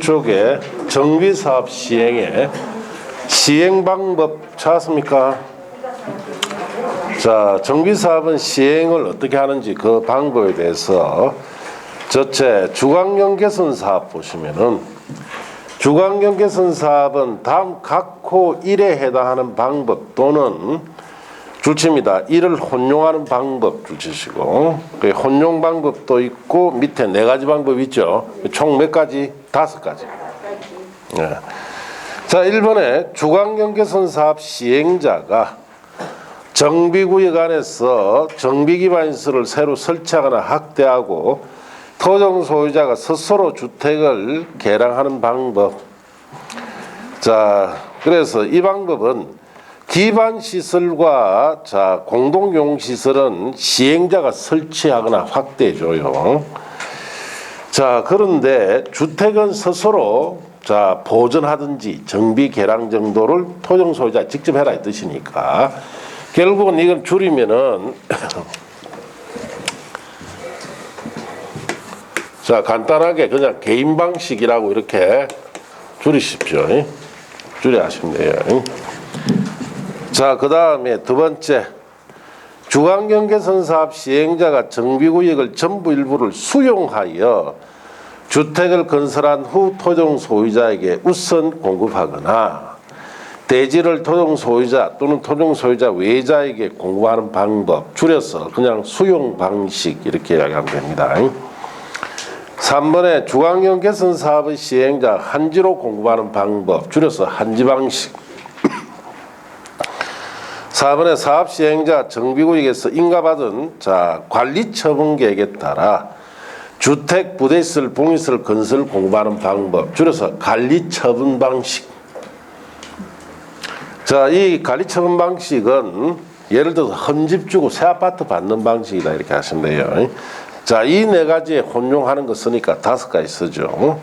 뒤쪽에 정비사업 시행의 시행방법 찾았습니까? 자, 정비사업은 시행을 어떻게 하는지 그 방법에 대해서 첫째, 주광경 개선 사업 보시면은 주광경 개선 사업은 다음 각호 1에 해당하는 방법 또는 줄칩니다. 이를 혼용하는 방법 줄치시고 혼용 방법도 있고 밑에 4가지 방법이 있죠. 총 몇 가지? 5가지. 네. 자, 1번에 주광경 개선 사업 시행자가 정비구역 안에서 정비기반시설을 새로 설치하거나 확대하고 토종 소유자가 스스로 주택을 개량하는 방법. 자, 그래서 이 방법은 기반시설과 공동용시설은 시행자가 설치하거나 확대해줘요. 자, 그런데 주택은 스스로 보존하든지 정비 개량 정도를 토종 소유자 직접 해라 이 뜻이니까 결국은 이건 줄이면은 자, 간단하게 그냥 개인 방식이라고 이렇게 줄이십시오. 줄여 하시면 돼요. 자, 그 다음에 두 번째, 주광경 개선 사업 시행자가 정비구역을 전부 일부를 수용하여 주택을 건설한 후 토종 소유자에게 우선 공급하거나 대지를 토종 소유자 또는 토종 소유자 외자에게 공급하는 방법, 줄여서 그냥 수용 방식 이렇게 이야기하면 됩니다. 3번에 주광경 개선 사업의 시행자 한지로 공급하는 방법, 줄여서 한지 방식. 4번에 사업 시행자 정비구역에서 인가받은 관리 처분 계획에 따라 주택 부대시설 봉시설 건설 공급하는 방법, 줄여서 관리 처분 방식. 자, 이 관리 처분 방식은 예를 들어서 헌집 주고 새 아파트 받는 방식이다 이렇게 하시면 돼요. 자, 이 4가지에 혼용하는 거 쓰니까 5가지 쓰죠.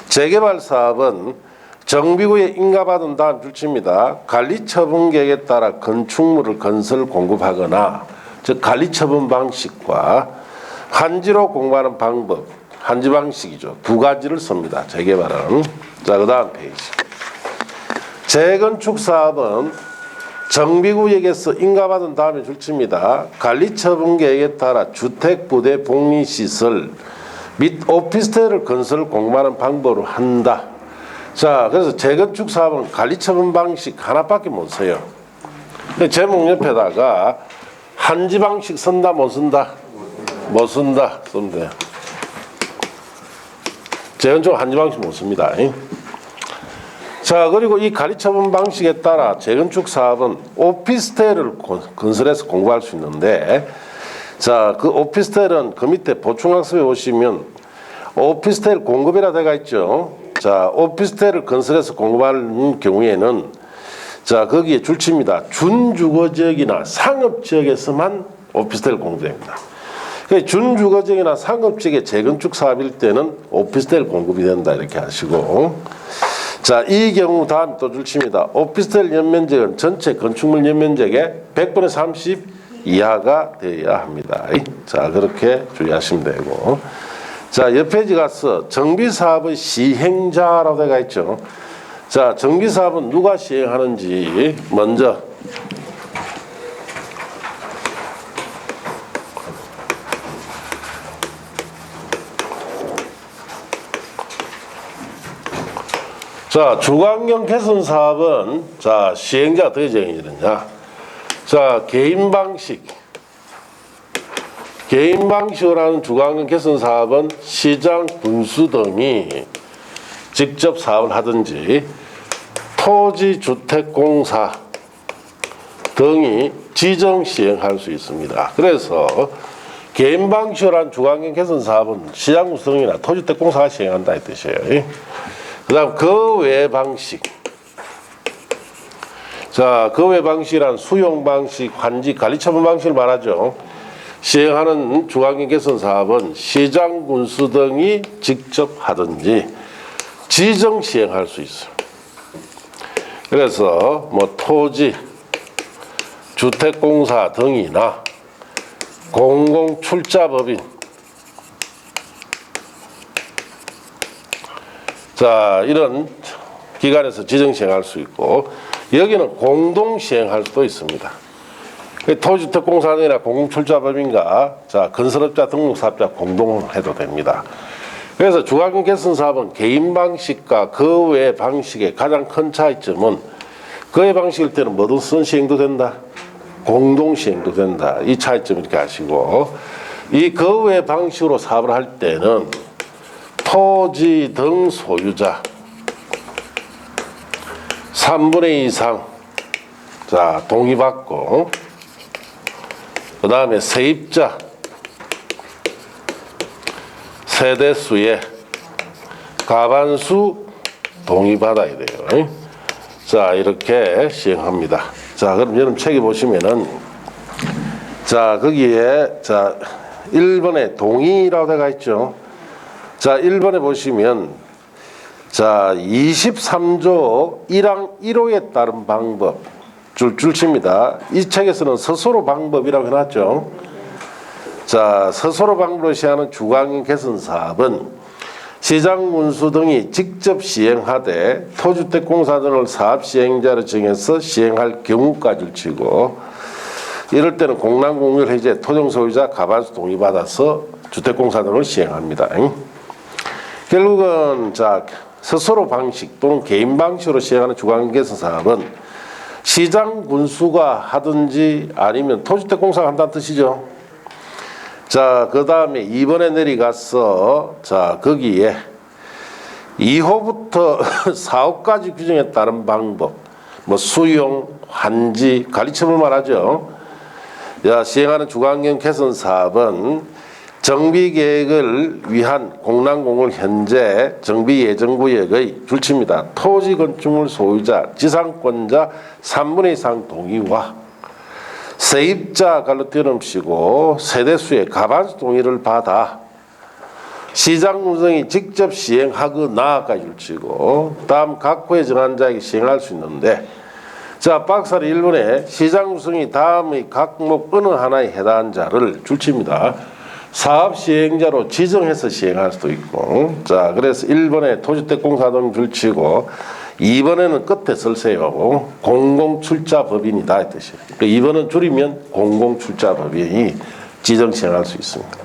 재개발 사업은 정비구에 인가받은 다음 줄칩니다. 관리처분 계획에 따라 건축물을 건설 공급하거나 즉 관리처분 방식과 한지로 공급하는 방법, 한지 방식이죠. 2가지를 씁니다. 재개발은. 자, 그 다음 페이지. 재건축 사업은 정비구역에서 인가받은 다음에 줄칩니다. 관리처분 계획에 따라 주택부대 복리시설 및 오피스텔을 건설 공급하는 방법으로 한다. 자, 그래서 재건축 사업은 관리처분 방식 하나밖에 못 써요. 제목 옆에다가 한지 방식 쓴다 못 쓴다? 못 쓴다 쓰면 돼요. 재건축 한지 방식 못 씁니다. 자, 그리고 이 관리처분 방식에 따라 재건축 사업은 오피스텔을 건설해서 공급할 수 있는데, 자, 그 오피스텔은 그 밑에 보충학습에 보시면 오피스텔 공급이라 되어 있죠. 자, 오피스텔을 건설해서 공급하는 경우에는 자, 거기에 줄칩니다. 준주거지역이나 상업지역에서만 오피스텔 공급됩니다. 준주거지역이나 상업지역의 재건축 사업일 때는 오피스텔 공급이 된다 이렇게 하시고, 자, 이 경우 다음 또 줄칩니다. 오피스텔 연면적은 전체 건축물 연면적의 100분의 30 이하가 되어야 합니다. 자, 그렇게 주의하시면 되고, 자, 옆 페이지 가서 정비사업의 시행자라고 되어 있죠. 자, 정비사업은 누가 시행하는지 먼저 자, 주광경 개선 사업은 자, 시행자가 어떻게 정해지느냐. 자, 개인 방식으로 하는 주광경 개선 사업은 시장, 군수 등이 직접 사업을 하든지 토지주택공사 등이 지정 시행할 수 있습니다. 그래서 개인 방식으로 한 주광경 개선 사업은 시장, 군수 등이나 토지주택공사가 시행한다 이 뜻이에요. 그 다음 그 외 방식. 자, 그 외 방식이란 수용 방식, 환지, 관리처분 방식을 말하죠. 시행하는 주광경 개선 사업은 시장, 군수 등이 직접 하든지 지정 시행할 수 있어요. 그래서 뭐 토지, 주택공사 등이나 공공출자법인, 자, 이런 기관에서 지정 시행할 수 있고, 여기는 공동 시행할 수도 있습니다. 토지주택공사등이나 공공출자법인과 자, 건설업자 등록사업자 공동 해도 됩니다. 그래서 주관경 개선 사업은 개인 방식과 그 외 방식의 가장 큰 차이점은 그의 방식일 때는 뭐든 시행도 된다. 공동 시행도 된다. 이 차이점 이렇게 아시고, 이 그 외 방식으로 사업을 할 때는 토지 등 소유자 3분의 2 이상 자, 동의받고, 그 다음에 세입자 세대수의 과반수 동의받아야 돼요. 자, 이렇게 시행합니다. 자, 그럼 여러분 책에 보시면은, 자, 거기에, 자, 1번에 동의라고 되어 있죠. 자, 1번에 보시면, 자, 23조 1항 1호에 따른 방법, 줄칩니다. 이 책에서는 서소로 방법이라고 해놨죠. 자, 서소로 방법으로 시행하는 주관경 개선 사업은 시장 군수 등이 직접 시행하되 토주택공사 등을 사업 시행자로 정해서 시행할 경우까지를 치고, 이럴 때는 공란공유를 해제 토종 소유자 과반수 동의받아서 주택공사 등을 시행합니다. 결국은 자, 서소로 방식 또는 개인 방식으로 시행하는 주관경 개선 사업은 시장 군수가 하든지 아니면 토주택공사가 한다는 뜻이죠. 자, 그 다음에 2번에 내려가서, 자, 거기에 2호부터 4호까지 규정에 따른 방법, 뭐 수용, 환지, 관리처분 말하죠. 자, 시행하는 주관경 개선 사업은 정비 계획을 위한 공란공을 현재 정비 예정구역의 줄칩니다. 토지 건축물 소유자, 지상권자 3분의 2 이상 동의와 세입자 갈로 띄어넘시고 세대수의 과반수 동의를 받아 시장 군성이 직접 시행하거나까지 줄치고, 다음 각 호에 정한 자에게 시행할 수 있는데, 자, 박사리 1번에 시장 군성이 다음의 각목 어느 하나에 해당하는 자를 줄칩니다. 사업 시행자로 지정해서 시행할 수도 있고, 자, 그래서 1번에 토주택공사 등 줄치고, 2번에는 끝에 설세요. 공공출자법인이다 이 뜻이에요. 그러니까 2번은 줄이면 공공출자법인이 지정 시행할 수 있습니다.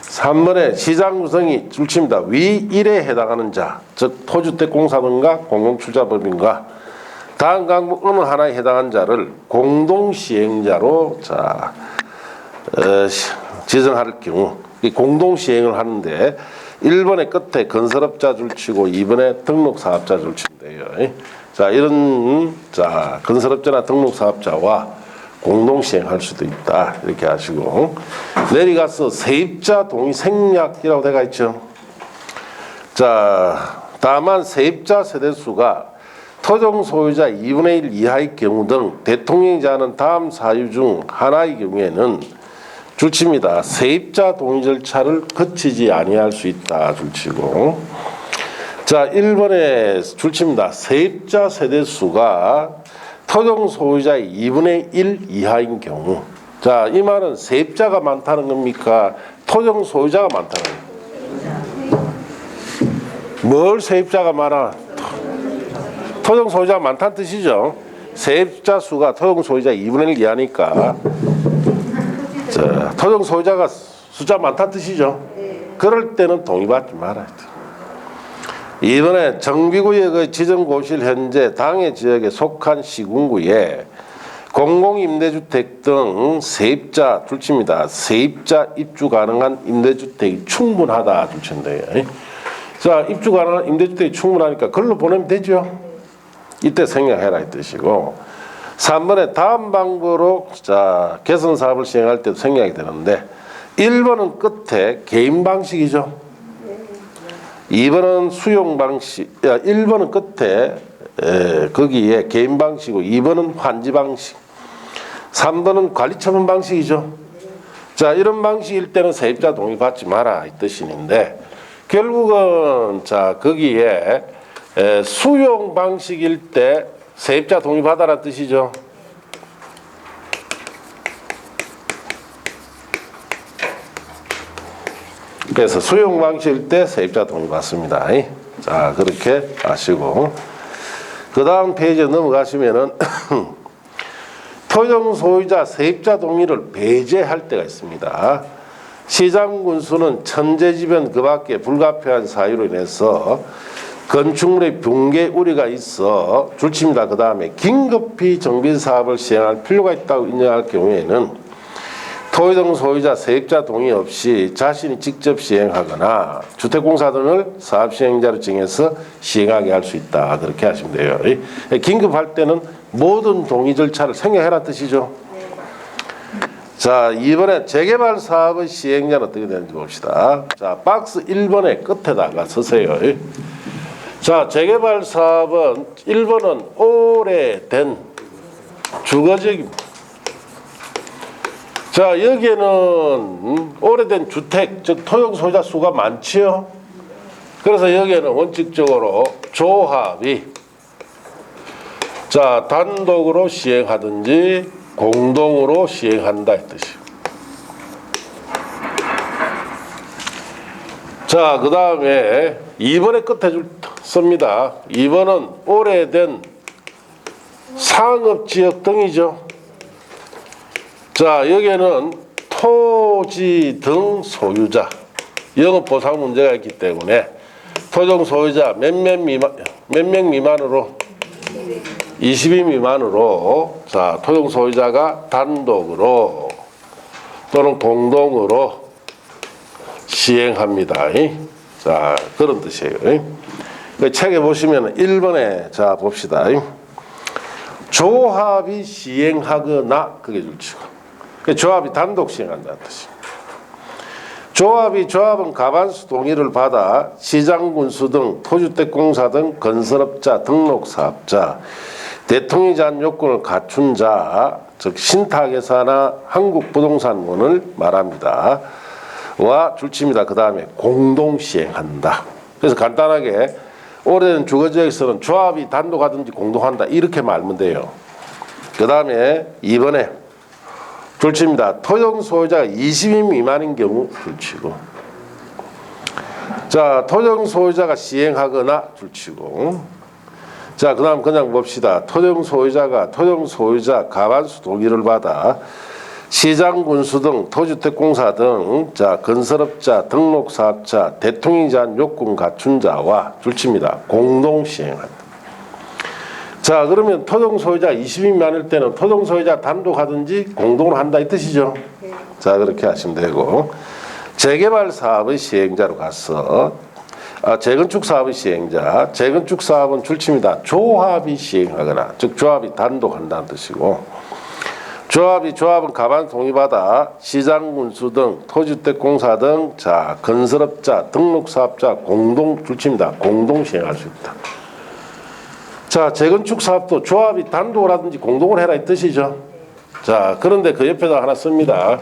3번에 시장 구성이 줄칩니다. 위 1에 해당하는 자, 즉 토주택공사등과 공공출자법인과 다음 항목 어느 하나에 해당하는 자를 공동시행자로 자, 지정할 경우, 이 공동시행을 하는데 1번의 끝에 건설업자 줄치고 2번에 등록사업자 줄친대요. 자, 이런 자, 건설업자나 등록사업자와 공동시행할 수도 있다 이렇게 하시고, 내려가서 세입자 동의 생략이라고 되어 있죠. 자, 다만 세입자 세대수가 토종 소유자 2분의 1 이하의 경우 등 대통령이 제하는 다음 사유 중 하나의 경우에는 줄칩니다. 세입자 동의 절차를 거치지 아니할 수 있다 줄치고, 자, 1번에 줄칩니다. 세입자 세대수가 토종 소유자의 2분의 1 이하인 경우. 자, 이 말은 세입자가 많다는 겁니까? 토종 소유자가 많다는 겁니까? 뭘 세입자가 많아? 토종 소유자가 많다는 뜻이죠. 세입자 수가 토종 소유자 2분의 1 이하니까. 자, 토종 소유자가 숫자 많다는 뜻이죠. 그럴 때는 동의받지 말아야 돼. 이번에 정비구역의 지정고시를 현재 당해 지역에 속한 시군구에 공공임대주택 등 세입자 줄칩니다. 세입자 입주 가능한 임대주택이 충분하다 줄친대요. 자, 입주 가능한 임대주택이 충분하니까 걸로 보내면 되죠. 이때 생략해라 이 뜻이고, 3번에 다음 방법으로 자, 개선 사업을 시행할 때도 생략이 되는데, 1번은 끝에 개인 방식이죠. 2번은 수용 방식, 1번은 끝에 거기에 개인 방식이고 2번은 환지 방식, 3번은 관리처분 방식이죠. 자, 이런 방식일 때는 세입자 동의 받지 마라 이 뜻인데, 결국은 자, 거기에 수용 방식일 때 세입자 동의 받아라 뜻이죠. 그래서 수용 방식일 때 세입자 동의 받습니다. 자, 그렇게 아시고. 그 다음 페이지에 넘어가시면은 토종 소유자 세입자 동의를 배제할 때가 있습니다. 시장 군수는 천재지변 그 밖에 불가피한 사유로 인해서 건축물의 붕괴 우려가 있어 줄칩니다. 그 다음에 긴급히 정비 사업을 시행할 필요가 있다고 인정할 경우에는 토종 소유자 세입자 동의 없이 자신이 직접 시행하거나 주택공사 등을 사업 시행자로 정해서 시행하게 할 수 있다. 그렇게 하시면 돼요. 긴급할 때는 모든 동의 절차를 생략해라 뜻이죠. 자, 이번에 재개발 사업의 시행자는 어떻게 되는지 봅시다. 자, 박스 1번의 끝에다가 서세요. 자, 재개발 사업은 1번은 오래된 주거지역입니다. 자, 여기에는 오래된 주택, 즉 토용 소유자 수가 많지요. 그래서 여기에는 원칙적으로 조합이 자, 단독으로 시행하든지 공동으로 시행한다 이 뜻이에요. 자, 그 다음에 2번의 끝에 씁니다. 2번은 오래된 상업지역 등이죠. 자, 여기에는 토지 등 소유자 영업보상 문제가 있기 때문에 토종 소유자 몇 명 미만으로 20인 미만으로 자, 토종 소유자가 단독으로 또는 공동으로 시행합니다. 자, 그런 뜻이에요. 그 책에 보시면 1번에 자 봅시다. 조합이 시행하거나 그게 줄치고 조합이 단독 시행한다는 뜻입니다. 조합은 가반수 동의를 받아 시장군수 등 토주택공사 등 건설업자 등록사업자 대통령이 제한 요건을 갖춘 자, 즉 신탁회사나 한국부동산원을 말합니다. 와 줄칩니다. 그 다음에 공동 시행한다. 그래서 간단하게 오래된 주거지역에서는 조합이 단독하든지 공동한다 이렇게 말하면 돼요. 그 다음에 2번에 줄칩니다. 토종 소유자가 20인 미만인 경우 줄치고 자, 토종 소유자가 시행하거나 줄치고 자, 그 다음 그냥 봅시다. 토종 소유자 가반수 동의를 받아 시장군수 등 토주택공사 등 자, 건설업자 등록사업자 대통령이 제한 요건 갖춘 자와 줄칩니다. 공동 시행한다. 자, 그러면 토종 소유자 20인 미만일 때는 토종 소유자 단독하든지 공동으로 한다 이 뜻이죠. 자, 그렇게 하시면 되고 재개발 사업의 시행자로 가서 재건축 사업의 시행자, 재건축 사업은 줄칩니다. 조합이 시행하거나 즉 조합이 단독한다는 뜻이고 조합은 가반 동의받아 시장군수 등 토주택공사 등 자, 건설업자 등록사업자 공동 줄칩니다. 공동 시행할 수 있다. 자, 재건축 사업도 조합이 단독을 하든지 공동을 해라 이 뜻이죠. 자, 그런데 그 옆에다 하나 씁니다.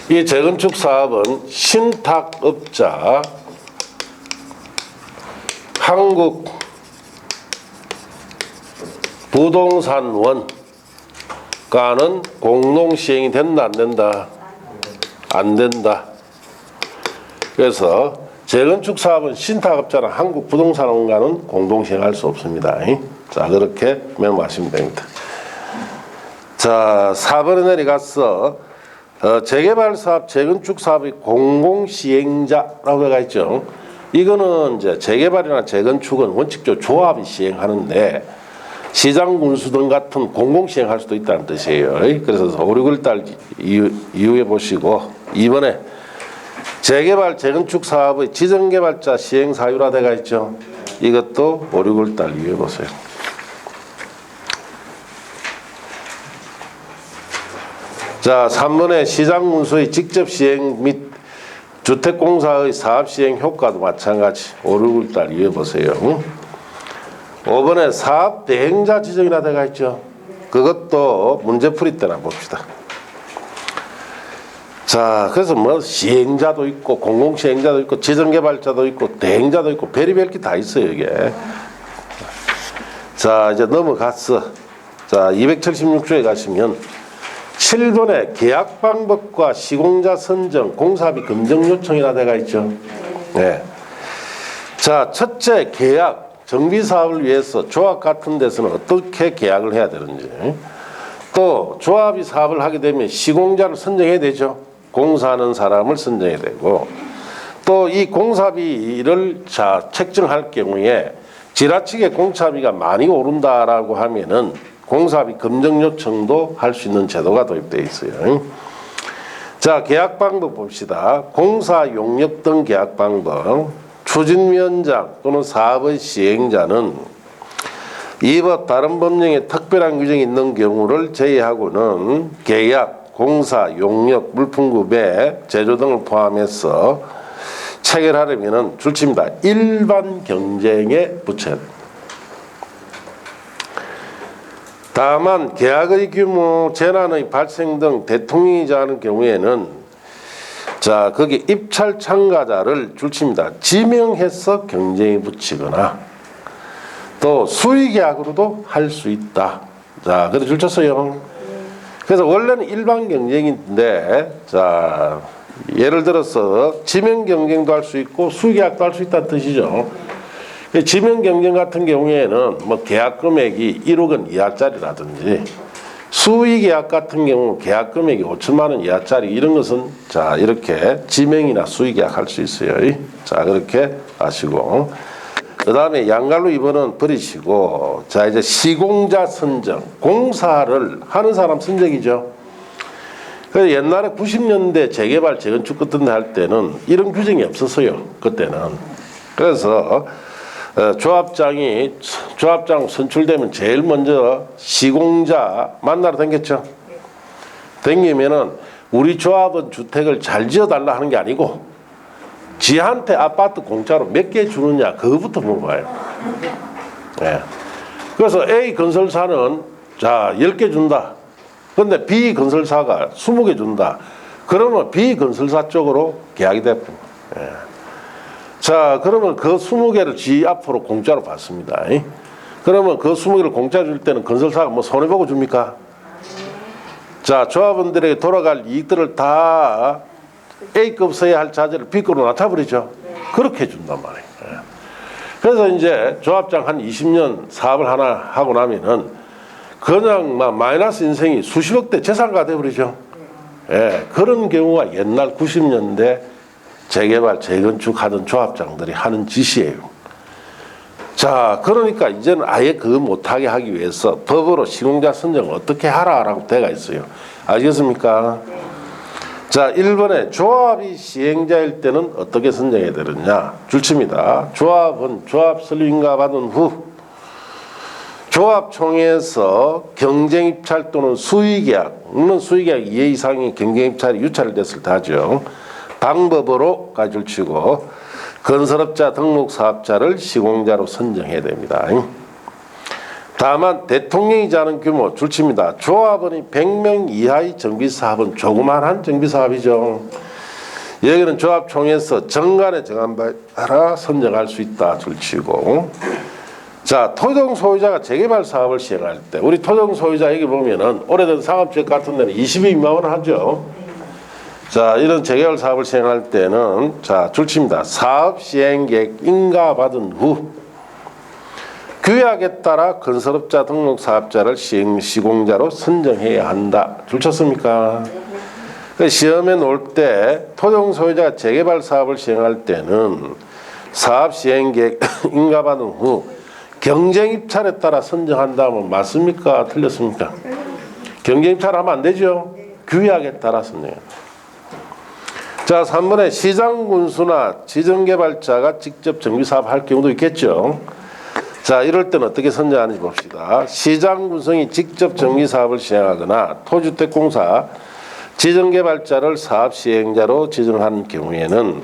이 재건축 사업은 신탁업자 한국 부동산원과는 공동 시행이 된다 안 된다? 안 된다. 그래서 재건축 사업은 신탁업자나 한국 부동산원과는 공동 시행할 수 없습니다. 자, 그렇게 메모하시면 됩니다. 자, 4번에 내려가서 재개발 사업, 재건축 사업의 공공 시행자라고 해가 있죠. 이거는 이제 재개발이나 재건축은 원칙적으로 조합이 시행하는데 시장군수 등 같은 공공 시행할 수도 있다는 뜻이에요. 그래서 5, 6월 이후에 보시고 2번에 재개발, 재건축 사업의 지정개발자 시행 사유라 돼가 있죠. 이것도 5, 6월 이후에 보세요. 자, 3번에 시장군수의 직접 시행 및 주택공사의 사업시행 효과도 마찬가지 5, 6월 이후에 보세요. 5번에 사업 대행자 지정이라 돼가 있죠. 그것도 문제풀이 때나 봅시다. 자, 그래서 뭐 시행자도 있고 공공시행자도 있고 지정개발자도 있고 대행자도 있고 별의별 게 다 있어요 이게. 자, 이제 넘어갔어. 자, 276조에 가시면 7번에 계약 방법과 시공자 선정, 공사비 검증 요청이라 되어 있죠. 네. 자, 첫째 계약, 정비 사업을 위해서 조합 같은 데서는 어떻게 계약을 해야 되는지, 또 조합이 사업을 하게 되면 시공자를 선정해야 되죠. 공사하는 사람을 선정해야 되고, 또 이 공사비를 책정할 경우에 지나치게 공사비가 많이 오른다라고 하면은 공사비 검증 요청도 할 수 있는 제도가 도입되어 있어요. 자, 계약 방법 봅시다. 공사 용역 등 계약 방법. 추진위원장 또는 사업의 시행자는 이 법 다른 법령에 특별한 규정이 있는 경우를 제외하고는 계약, 공사, 용역, 물품 구매, 제조 등을 포함해서 체결하려면 줄칩니다. 일반 경쟁에 붙여야 됩니다. 다만 계약의 규모, 재난의 발생 등 대통령이 정하는 경우에는 자, 거기 입찰 참가자를 줄칩니다. 지명해서 경쟁에 붙이거나 또 수의계약으로도 할 수 있다. 자, 그래서 줄쳤어요. 그래서 원래는 일반 경쟁인데, 자, 예를 들어서 지명 경쟁도 할 수 있고 수의계약도 할 수 있다는 뜻이죠. 지명 경쟁 같은 경우에는 뭐 계약 금액이 1억 원 이하짜리라든지 수의 계약 같은 경우 계약 금액이 5천만 원 이하짜리 이런 것은 자, 이렇게 지명이나 수의 계약 할 수 있어요. 자, 그렇게 아시고, 그 다음에 양갈로 2번은 버리시고, 자, 이제 시공자 선정, 공사를 하는 사람 선정이죠. 그래서 옛날에 90년대 재개발 재건축 같은 데 할 때는 이런 규정이 없었어요. 그때는. 그래서 조합장 선출되면 제일 먼저 시공자 만나러 댕겼죠. 댕기면은 우리 조합은 주택을 잘 지어달라 하는 게 아니고 지한테 아파트 공짜로 몇 개 주느냐 그거부터 물어봐요. 네. 그래서 A 건설사는 자 10개 준다. 근데 B 건설사가 20개 준다. 그러면 B 건설사 쪽으로 계약이 됐고. 네. 자, 그러면 그 20개를 지 앞으로 공짜로 받습니다. 그러면 그 20개를 공짜 줄 때는 건설사가 뭐 손해보고 줍니까? 자, 조합원들에게 돌아갈 이익들을 다 A급 써야 할 자재를 B급으로 낮춰버리죠. 그렇게 준단 말이에요. 그래서 이제 조합장 한 20년 사업을 하나 하고 나면은 그냥 막 마이너스 인생이 수십억대 재산가 돼버리죠. 예, 그런 경우가 옛날 90년대 재개발, 재건축 하던 조합장들이 하는 짓이에요. 자, 그러니까 이제는 아예 그거 못하게 하기 위해서 법으로 시공자 선정을 어떻게 하라라고 되어 있어요. 아시겠습니까? 자, 1번에 조합이 시행자일 때는 어떻게 선정해야 되느냐. 줄칩니다. 조합은 조합 설립 인가 받은 후 조합총회에서 경쟁입찰 또는 수의계약, 물론 수의계약 2회 이상의 경쟁입찰이 유찰됐을 때 하죠. 방법으로 가지를 치고 건설업자 등록 사업자를 시공자로 선정해야 됩니다. 다만 대통령이 정하는 규모 줄칩니다. 조합원이 100명 이하의 정비사업은 조그만한 정비사업이죠. 여기는 조합총회에서 정관에 정한 바에 따라 선정할 수 있다 줄치고, 자, 토종 소유자가 재개발 사업을 시행할 때 우리 토종 소유자 여기 보면은 오래된 상업지역 같은 데는 22만 원 하죠. 자, 이런 재개발 사업을 시행할 때는 자, 줄칩니다. 사업 시행 계획 인가 받은 후 규약에 따라 건설업자 등록 사업자를 시공자로 선정해야 한다. 줄쳤습니까? 시험에 놓을 때 토종 소유자가 재개발 사업을 시행할 때는 사업 시행 계획 인가 받은 후 경쟁 입찰에 따라 선정한다면 맞습니까? 틀렸습니까? 경쟁 입찰하면 안 되죠. 규약에 따라 선정해야 합니다. 자, 3번에 시장군수나 지정개발자가 직접 정비사업 할 경우도 있겠죠. 자, 이럴 때는 어떻게 선정하는지 봅시다. 시장군성이 직접 정비사업을 시행하거나 토주택공사 지정개발자를 사업시행자로 지정하는 경우에는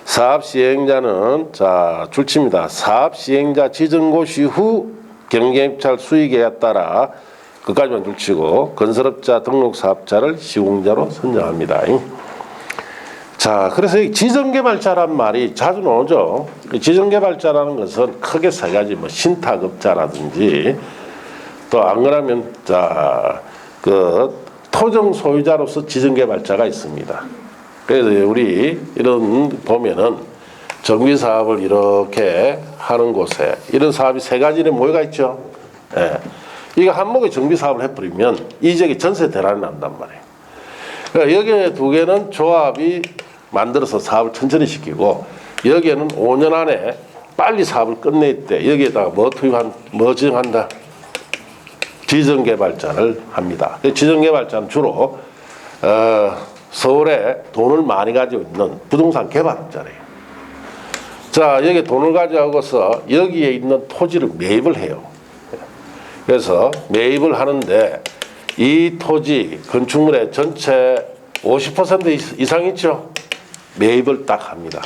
사업시행자는 자, 줄칩니다. 사업시행자 지정고시 후 경쟁입찰 수의계약에 따라 그까지만 줄치고 건설업자 등록사업자를 시공자로 선정합니다. 자, 그래서 이 지정개발자란 말이 자주 나오죠. 지정개발자라는 것은 크게 세 가지, 뭐 신탁업자라든지 또 안 그러면 자, 그 토종 소유자로서 지정개발자가 있습니다. 그래서 우리 이런 보면은 정비사업을 이렇게 하는 곳에 이런 사업이 세 가지는 모여가 있죠. 예. 이거 한목에 정비사업을 해버리면 이 지역에 전세 대란이 난단 말이에요. 그러니까 여기에 두 개는 조합이 만들어서 사업을 천천히 시키고 여기에는 5년 안에 빨리 사업을 끝낼 때 여기에다가 뭐 지정한다? 지정개발자를 합니다. 지정개발자는 주로 서울에 돈을 많이 가지고 있는 부동산 개발업자래요. 자, 여기 돈을 가져가고서 여기에 있는 토지를 매입을 해요. 그래서 매입을 하는데 이 토지 건축물의 전체 50% 이상 있죠? 매입을 딱 합니다.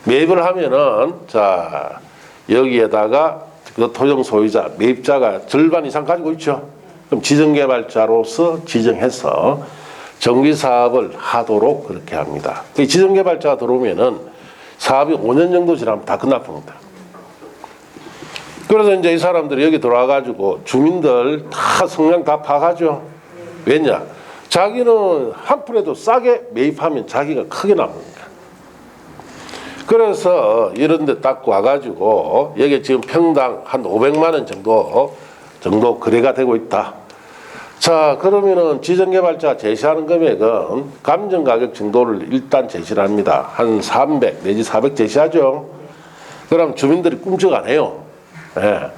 매입을 하면은 자, 여기에다가 그 토종 소유자, 매입자가 절반 이상 가지고 있죠? 그럼 지정개발자로서 지정해서 정비사업을 하도록 그렇게 합니다. 그 지정개발자가 들어오면은 사업이 5년 정도 지나면 다 끝납니다. 그래서 이제 이 사람들이 여기 들어와가지고 주민들 다 성향 다 파악하죠. 왜냐? 자기는 한 푼에도 싸게 매입하면 자기가 크게 남습니다. 그래서 이런 데 딱 와가지고 여기 지금 평당 한 500만 원 정도 거래가 되고 있다. 자, 그러면은 지정개발자가 제시하는 금액은 감정가격 정도를 일단 제시를 합니다. 한 300 내지 400 제시하죠. 그럼 주민들이 꿈쩍 안 해요. 예.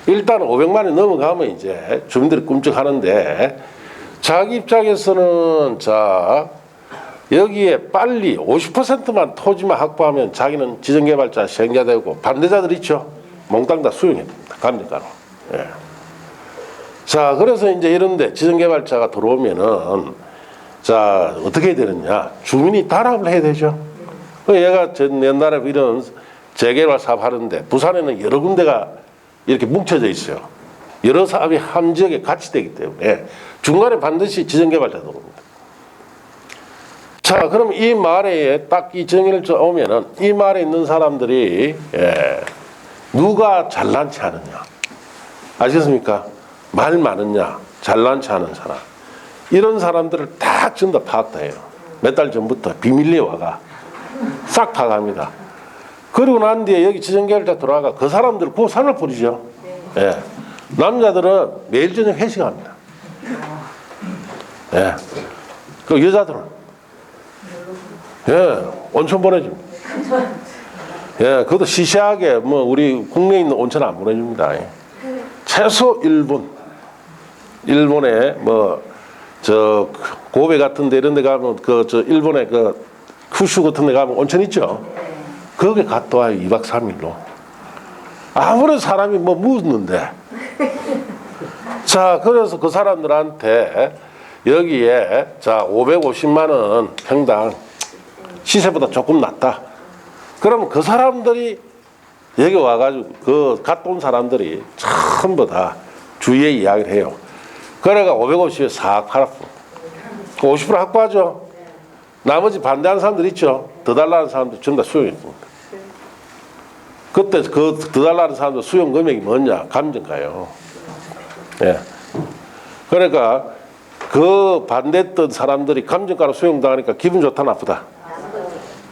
일단 500만 원이 넘어가면 이제 주민들이 꿈쩍하는데 자기 입장에서는 자, 여기에 빨리 50%만 토지만 확보하면 자기는 지정개발자 시행자되고 반대자들 있죠. 몽땅 다 수용해 줍니다. 감정가로. 예. 자, 그래서 이제 이런데 지정개발자가 들어오면은 자, 어떻게 해야 되느냐? 주민이 단합을 해야 되죠. 얘가 옛날에 이런 재개발 사업 하는데 부산에는 여러 군데가 이렇게 뭉쳐져 있어요. 여러 사업이 한 지역에 같이 되기 때문에 중간에 반드시 지정개발자 들어옵니다. 자, 그럼 이 마을에 딱 이 정의를 오면은 이 마을에 있는 사람들이 누가 잘난치 하느냐? 아시겠습니까? 말 많으냐, 잘난치 하는 사람, 이런 사람들을 딱 전부 다 파악 다 해요. 몇 달 전부터 비밀리에 와가 싹 파악합니다. 그리고 난 뒤에 여기 지정개발자 들어와가 그 사람들 그 산을 뿌리죠. 예. 남자들은 매일 저녁 회식합니다. 예. 그 여자들은 온천 보내줍니다. 예, 그것도 시시하게 뭐 우리 국내에 있는 온천 안 보내줍니다. 최소 일본에 뭐 저 고베 같은 데 이런 데 가면 그 저 일본에 그 쿠슈 같은 데 가면 온천 있죠. 거기 갔다 와요. 2박 3일로. 아무래도 사람이 뭐 묻는데. 자, 그래서 그 사람들한테 여기에 자 550만 원 평당 시세보다 조금 낮다. 그러면 그 사람들이 여기 와가지고 그 갔다 온 사람들이 전부 다 주위에 이야기를 해요. 그래가 550에 싹 팔았고 50% 확보하죠. 나머지 반대하는 사람들 있죠. 더 달라는 사람들 전부 다 수용했습니다. 그때 그 더 달라는 사람들 수용 금액이 뭐냐? 감정가요. 예. 그러니까 그 반대했던 사람들이 감정가로 수용당하니까 기분 좋다 나쁘다.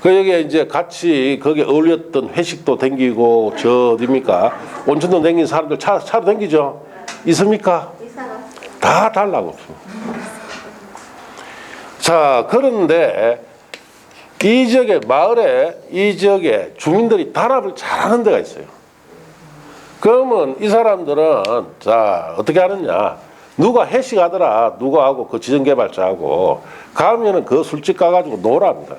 그 여기에 이제 같이 거기에 어울렸던 회식도 댕기고 저 어디입니까? 온천도 댕긴 사람들 차로 댕기죠. 있습니까? 다 달라고 없습니다. 자, 그런데 이 지역에 마을에 이 지역에 주민들이 단합을 잘하는 데가 있어요. 그러면 이 사람들은 자 어떻게 하느냐? 누가 회식하더라 누구하고 그 지정개발자하고 가면은 그 술집 가가지고 놀아합니다.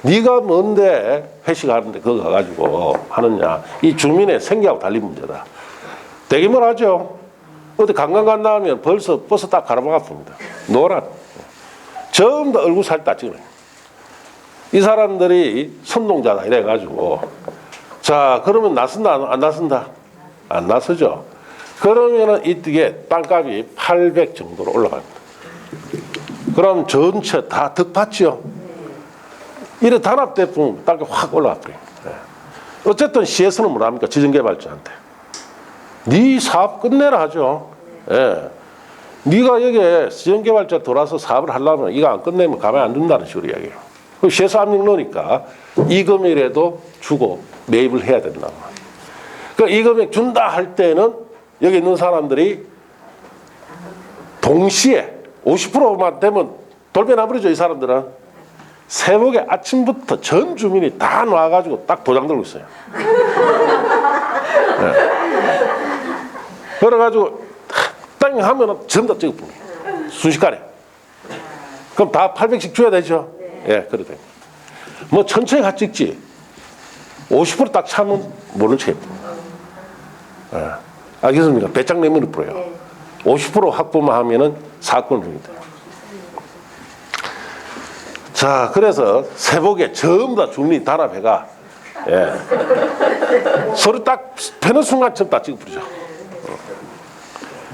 네가 뭔데 회식하는데 그거 가가지고 하느냐? 이 주민의 생계하고 달리 문제다. 대기물 하죠. 어디 관광 간다 하면 벌써 버스 딱 가라박아 봅니다. 놀아. 전부 다 얼굴 살 다 찍어요. 이 사람들이 선동자다 이래가지고 자 그러면 나선다 안 나선다? 안 나서죠. 그러면은 이게 땅값이 800 정도로 올라갑니다. 그럼 전체 다 득받죠. 이래 단합대풍 땅값 확 올라가버려요. 어쨌든 시에서는 뭐랍니까? 지정개발자한테 네 사업 끝내라 하죠. 예. 네가 여기에 지정개발자 들어와서 사업을 하려면 이거 안 끝내면 가만히 안 둔다는 식으로 이야기해요. 세수 압력 넣으니까 이 금액이라도 주고 매입을 해야 된다. 그러니까 이 금액 준다 할 때는 여기 있는 사람들이 동시에 50%만 되면 돌변해버리죠. 이 사람들은 새벽에 아침부터 전 주민이 다 나와가지고 딱 도장 들고 있어요. 네. 그래가지고 땅 하면은 전부 다 찍어버려요. 순식간에. 그럼 다 800씩 줘야 되죠. 예, 그래 됩니다. 뭐 천천히 가 찍지. 50% 차면 모른 척 해요. 예. 알겠습니까? 배짱 내밀어 버려요. 50% 확보만 하면은 사건을 주게 돼요. 자, 그래서 세복에 전부 다 주민이 단합해가, 예. 서로 딱 펴는 순간 전부 다 찍어버리죠.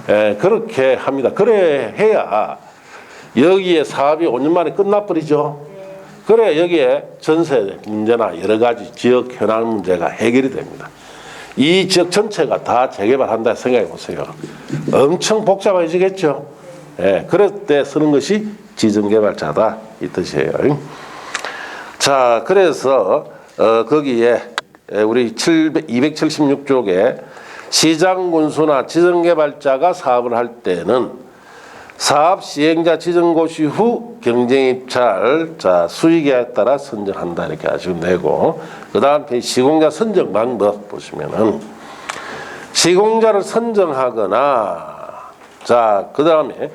예, 그렇게 합니다. 그래 해야 여기에 사업이 5년 만에 끝나버리죠. 그래 여기에 전세 문제나 여러 가지 지역 현안 문제가 해결이 됩니다. 이 지역 전체가 다 재개발한다 생각해 보세요. 엄청 복잡해지겠죠. 예, 그럴 때 쓰는 것이 지정개발자다 이 뜻이에요. 자, 그래서 거기에 우리 276쪽에 시장군수나 지정개발자가 사업을 할 때는 사업 시행자 지정 고시 후 경쟁입찰 수익에 따라 선정한다 이렇게 하시면 되고, 그 다음 시공자 선정 방법 보시면은 시공자를 선정하거나, 자, 그 다음에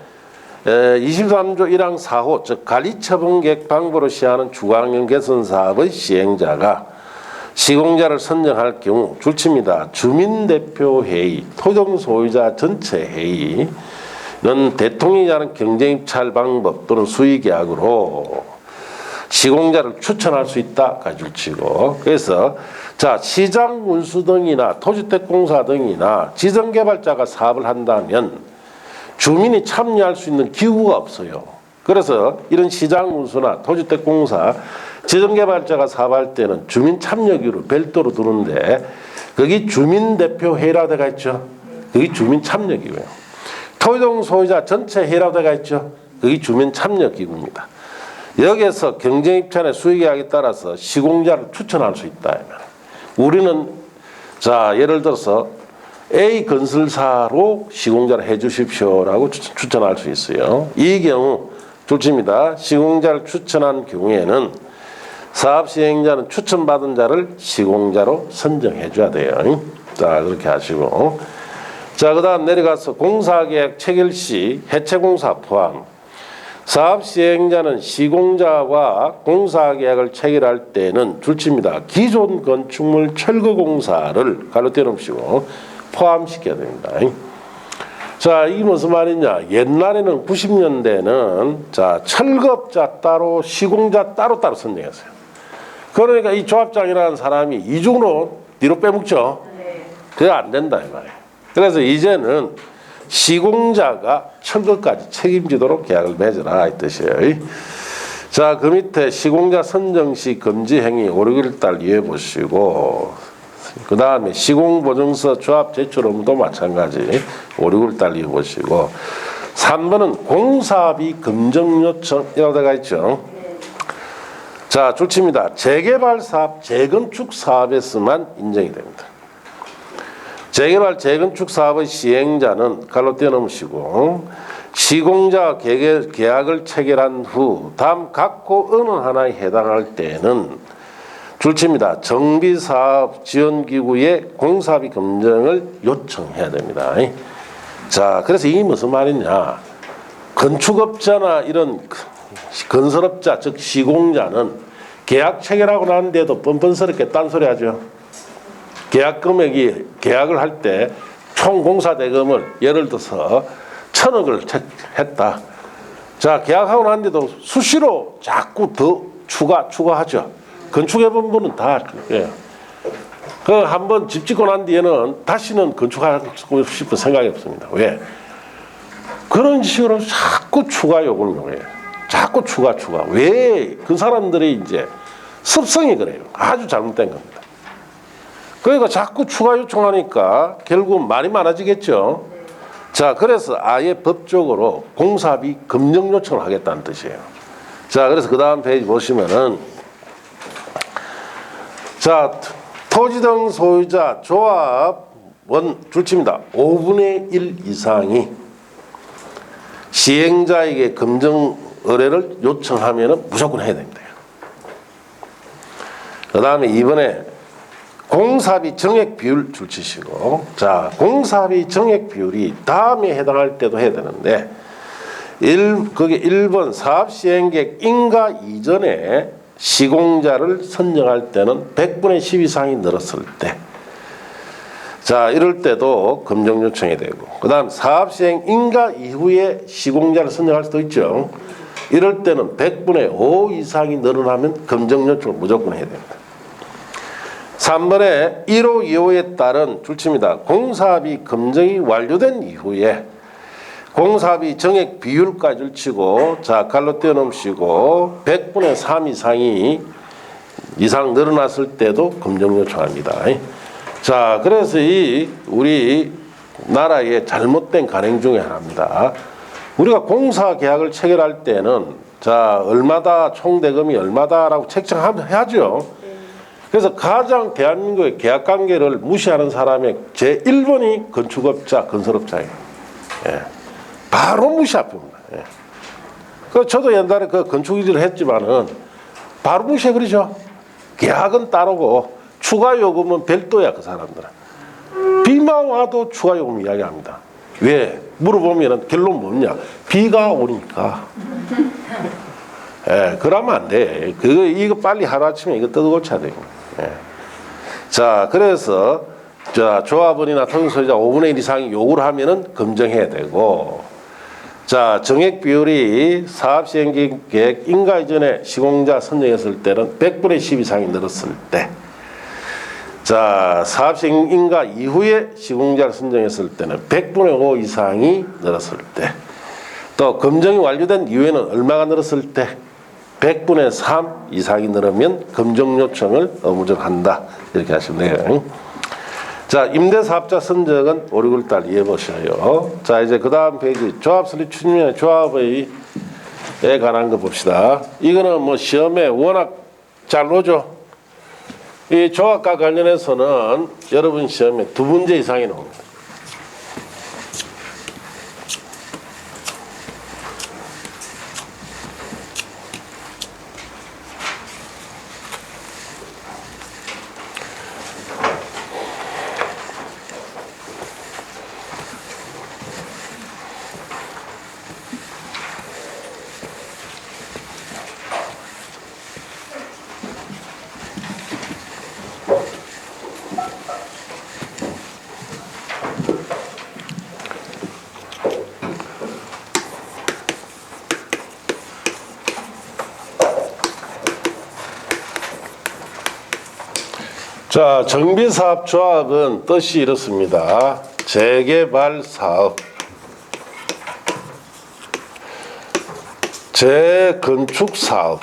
23조 1항 4호 즉 관리처분 계획 방법으로 시행하는 주거환경 개선 사업의 시행자가 시공자를 선정할 경우 줄칩니다. 주민대표회의, 토종소유자 전체회의는 대통령이 하는 경쟁입찰 방법 또는 수의계약으로 시공자를 추천할 수 있다. 줄치고, 그래서 자, 시장군수 등이나 토주택공사 등이나 지정개발자가 사업을 한다면 주민이 참여할 수 있는 기구가 없어요. 그래서 이런 시장군수나 토주택공사 지정개발자가 사업할 때는 주민 참여기로 별도로 두는데 거기 주민대표회의라고 되어 있죠. 거기 주민 참여기구예요. 토종 소유자 전체 회의라고 되어 있죠. 거기 주민 참여기구입니다. 여기에서 경쟁입찰의 수의계약에 따라서 시공자를 추천할 수 있다. 우리는 자, 예를 들어서 A 건설사로 시공자를 해 주십시오라고 추천할 수 있어요. 이 경우 줄칩니다. 시공자를 추천한 경우에는 사업 시행자는 추천받은 자를 시공자로 선정해 줘야 돼요. 자, 그렇게 하시고, 자, 그 다음 내려가서 공사계약 체결 시 해체공사 포함, 사업 시행자는 시공자와 공사계약을 체결할 때는 줄칩니다. 기존 건축물 철거공사를 가로 떼놓으시고 포함시켜야 됩니다. 자, 이게 무슨 말이냐? 옛날에는 90년대는 자, 철거업자 따로 시공자 따로따로 선정했어요. 그러니까 이 조합장이라는 사람이 이중으로 뒤로 빼먹죠. 그게 안 된다 이 말이에요. 그래서 이제는 시공자가 철거까지 책임지도록 계약을 맺어라 이 뜻이에요. 자, 그 밑에 시공자 선정 시 금지 행위 5, 6일 이해해 보시고, 그 다음에 시공보증서 조합 제출 업무도 마찬가지 5, 6일 이해해 보시고, 3번은 공사비 검정 요청이라고 되어 있죠. 자, 좋습니다. 재개발 사업, 재건축 사업에서만 인정이 됩니다. 재개발, 재건축 사업의 시행자는 갈로 떼어놓으시고, 시공자와 계약을 체결한 후 다음 각호 어느 하나에 해당할 때는 줄칩니다. 정비사업 지원기구의 공사비 검증을 요청해야 됩니다. 자, 그래서 이게 무슨 말이냐? 건축업자나 이런 건설업자, 즉 시공자는 계약 체결하고 나는데도 뻔뻔스럽게 딴소리 하죠. 계약 금액이, 계약을 할 때 총 공사 대금을 예를 들어서 1,000억을 했다. 자, 계약하고 나는데도 수시로 자꾸 더 추가하죠. 건축해본 분은 다, 예. 그 한번 집 짓고 난 뒤에는 다시는 건축하고 싶은 생각이 없습니다. 왜? 그런 식으로 자꾸 추가 요구를 요구해요. 자꾸 추가. 왜? 그 사람들이 이제 습성이 그래요. 아주 잘못된 겁니다. 그러니까 자꾸 추가 요청하니까 결국 말이 많아지겠죠. 자, 그래서 아예 법적으로 공사비 검증 요청을 하겠다는 뜻이에요. 자, 그래서 그 다음 페이지 보시면은, 자, 토지 등 소유자 조합원 줄칩니다. 5분의 1 이상이 시행자에게 검증 의뢰를 요청하면은 무조건 해야 됩니다. 그 다음에 이번에 공사비 정액 비율 줄치시고, 자, 공사비 정액 비율이 다음에 해당할 때도 해야 되는데, 그게 1번 사업 시행계획 인가 이전에 시공자를 선정할 때는 100분의 10 이상이 늘었을 때, 자, 이럴 때도 검증 요청이 되고, 그 다음 사업 시행 인가 이후에 시공자를 선정할 수도 있죠. 이럴 때는 100분의 5 이상이 늘어나면 검증 요청을 무조건 해야 됩니다. 3번에 1호 2호에 따른 줄칩니다. 공사비 검증이 완료된 이후에 공사비 정액 비율까지 줄치고, 자, 갈로 떼어놓으시고 100분의 3 이상 늘어났을 때도 검증 요청합니다. 자, 그래서 이 우리 나라의 잘못된 관행 중에 하나입니다. 우리가 공사 계약을 체결할 때는, 자, 얼마다 총대금이 얼마다라고 책정해야죠. 그래서 가장 대한민국의 계약관계를 무시하는 사람의 제1번이 건축업자, 건설업자예요. 예. 바로 무시합니다. 예. 그 저도 옛날에 그 건축 일을 했지만은 바로 무시해버리죠. 계약은 따르고 추가 요금은 별도야, 그 사람들은. 비만 와도 추가 요금 이야기합니다. 왜? 물어보면은 결론 뭐냐? 비가 오니까. 예, 그러면 안 돼. 이거 빨리 하루아침에 이거 뜯어고쳐야 돼요. 예. 자, 그래서 자, 조합원이나 토지소유자 5분의 1 이상이 요구를 하면은 검증해야 되고, 자, 정액 비율이 사업 시행 계획 인가 이전에 시공자 선정했을 때는 100분의 10 이상이 늘었을 때, 자, 사업 시행 인가 이후에 시공자를 선정했을 때는 100분의 5 이상이 늘었을 때, 또 검증이 완료된 이후에는 얼마가 늘었을 때 100분의 3 이상이 늘으면 검증 요청을 의무적한다. 이렇게 하시면 돼요. 자, 임대사업자 선정은 5, 6월달 이해해 보셔요. 자, 이제 그 다음 페이지 조합 설립 추진위원회 조합에 관한 거 봅시다. 이거는 뭐 시험에 워낙 잘 오죠. 이 조합과 관련해서는 여러분 시험에 2문제 이상이 나옵니다. 자, 정비사업조합은 뜻이 이렇습니다. 재개발사업, 재건축사업.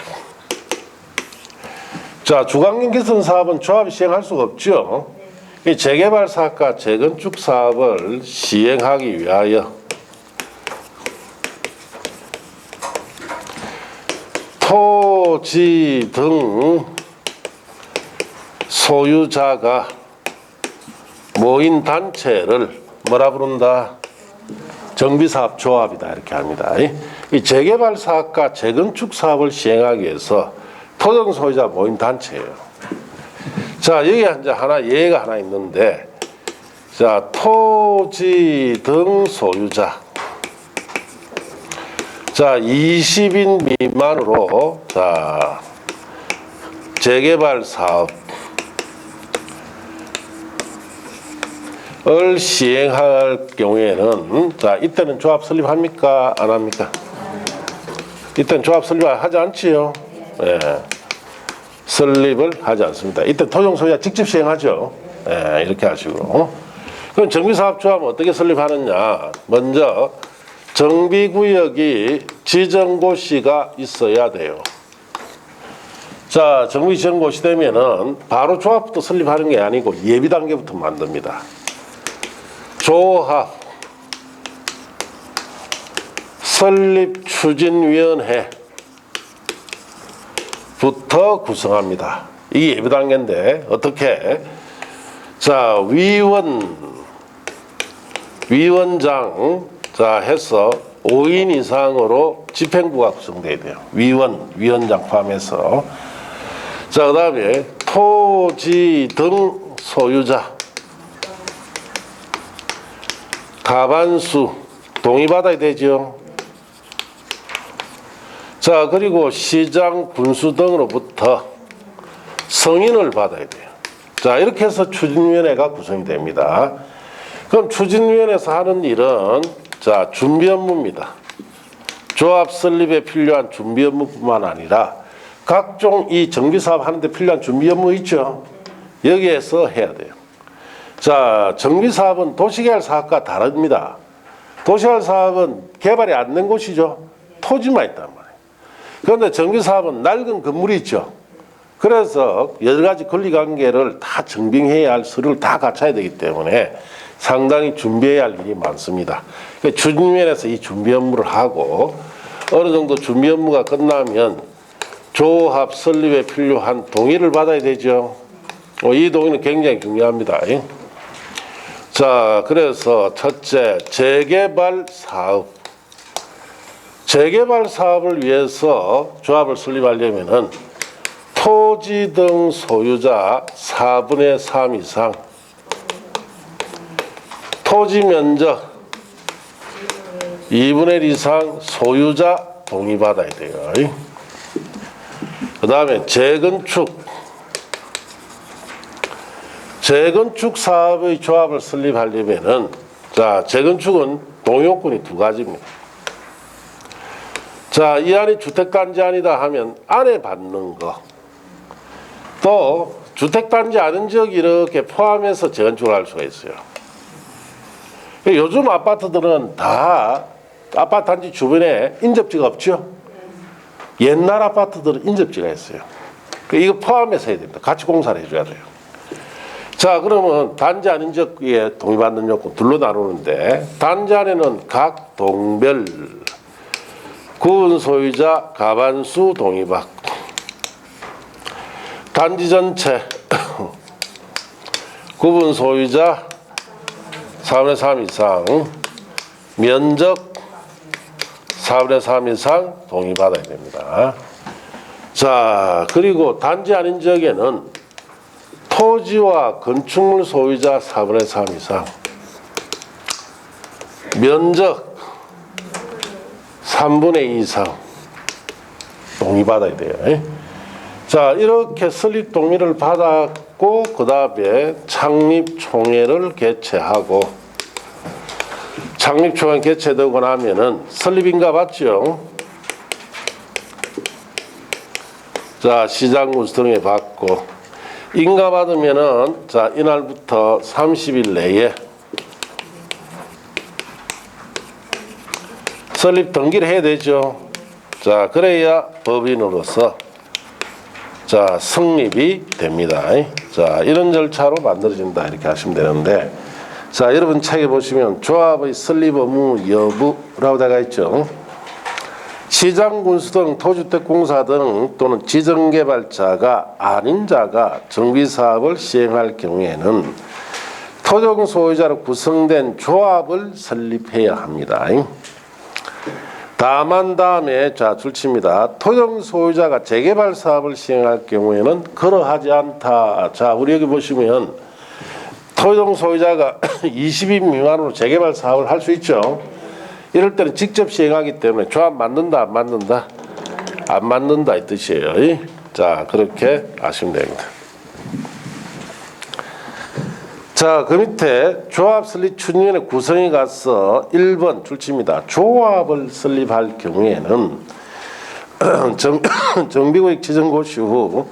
자, 주관경 개선 사업은 조합이 시행할 수가 없죠. 이 재개발사업과 재건축사업을 시행하기 위하여 토지 등 소유자가 모인 단체를 뭐라 부른다? 정비사업조합이다, 이렇게 합니다. 이 재개발사업과 재건축사업을 시행하기 위해서 토지 소유자 모인 단체예요. 자, 여기 이제 하나 예가 하나 있는데, 자, 토지 등 소유자, 자, 20인 미만으로, 자, 재개발사업 을 시행할 경우에는, 자, 이때는 조합 설립합니까? 안 합니까? 이때는 조합 설립하지 않지요. 예. 설립을 하지 않습니다. 이때 토종 소유자 직접 시행하죠. 예, 이렇게 하시고. 그럼 정비사업조합은 어떻게 설립하느냐? 먼저 정비구역이 지정고시가 있어야 돼요. 자, 정비 지정고시 되면은 바로 조합부터 설립하는 게 아니고 예비 단계부터 만듭니다. 조합, 설립추진위원회부터 구성합니다. 이게 예비 단계인데 어떻게? 자, 위원장 자 해서 5인 이상으로 집행부가 구성돼야 돼요. 위원장 포함해서. 자, 그다음에 토지 등 소유자 가반수 동의받아야 되죠. 자, 그리고 시장, 군수 등으로부터 승인을 받아야 돼요. 자, 이렇게 해서 추진위원회가 구성이 됩니다. 그럼 추진위원회에서 하는 일은 자, 준비 업무입니다. 조합 설립에 필요한 준비 업무뿐만 아니라 각종 이 정비사업 하는데 필요한 준비 업무 있죠. 여기에서 해야 돼요. 자, 정비사업은 도시개발 사업과 다릅니다. 도시개발 사업은 개발이 안 된 곳이죠. 토지만 있단 말이에요. 그런데 정비사업은 낡은 건물이 있죠. 그래서 여러 가지 권리관계를 다 증빙해야 할 서류를 다 갖춰야 되기 때문에 상당히 준비해야 할 일이 많습니다. 추진위원회에서 이 준비 업무를 하고 어느 정도 준비 업무가 끝나면 조합 설립에 필요한 동의를 받아야 되죠. 이 동의는 굉장히 중요합니다. 자, 그래서 첫째, 재개발 사업. 재개발 사업을 위해서 조합을 설립하려면은 토지 등 소유자 4분의 3 이상, 토지 면적 2분의 1 이상 소유자 동의받아야 돼요. 그 다음에 재건축 사업의 조합을 설립하려면은 자, 재건축은 동의요건이 2가지입니다. 자, 이 안이 주택단지 아니다 하면 안에 받는 거. 또 주택단지 아닌 지역 이렇게 포함해서 재건축을 할 수가 있어요. 요즘 아파트들은 다 아파트 단지 주변에 인접지가 없죠. 옛날 아파트들은 인접지가 있어요. 이거 포함해서 해야 됩니다. 같이 공사를 해줘야 돼요. 자, 그러면 단지 아닌 지역에 동의받는 요건 둘로 나누는데 단지 안에는 각 동별 구분 소유자 가반수 동의받고 단지 전체 구분 소유자 4분의 3 이상 면적 4분의 3 이상 동의받아야 됩니다. 자, 그리고 단지 아닌 지역에는 토지와 건축물 소유자 4분의 3 이상 면적 3분의 2 이상 동의받아야 돼요. 자, 이렇게 설립 동의를 받았고 그 다음에 창립총회를 개최하고 창립총회 개최되고 나면은 설립인가 받죠. 자, 시장군수 등에 받고 인가 받으면은 자, 이날부터 30일 내에 설립 등기를 해야 되죠. 자, 그래야 법인으로서 자, 성립이 됩니다. 자, 이런 절차로 만들어진다 이렇게 하시면 되는데 자, 여러분 책에 보시면 조합의 설립 의무 여부라고 되어 있죠. 시장군수 등 토주택공사 등 또는 지정개발자가 아닌 자가 정비사업을 시행할 경우에는 토종 소유자로 구성된 조합을 설립해야 합니다. 다만 다음에 자, 줄칩니다. 토종 소유자가 재개발 사업을 시행할 경우에는 그러하지 않다. 자, 우리 여기 보시면 토종 소유자가 20인 미만으로 재개발 사업을 할 수 있죠. 이럴 때는 직접 시행하기 때문에 조합 만든다 안 만든다? 안 만든다 이 뜻이에요. 자, 그렇게 아시면 됩니다. 자, 그 밑에 조합 설립 추진위원회 구성에 가서 1번 줄칩니다. 조합을 설립할 경우에는 정비구역 지정 고시 후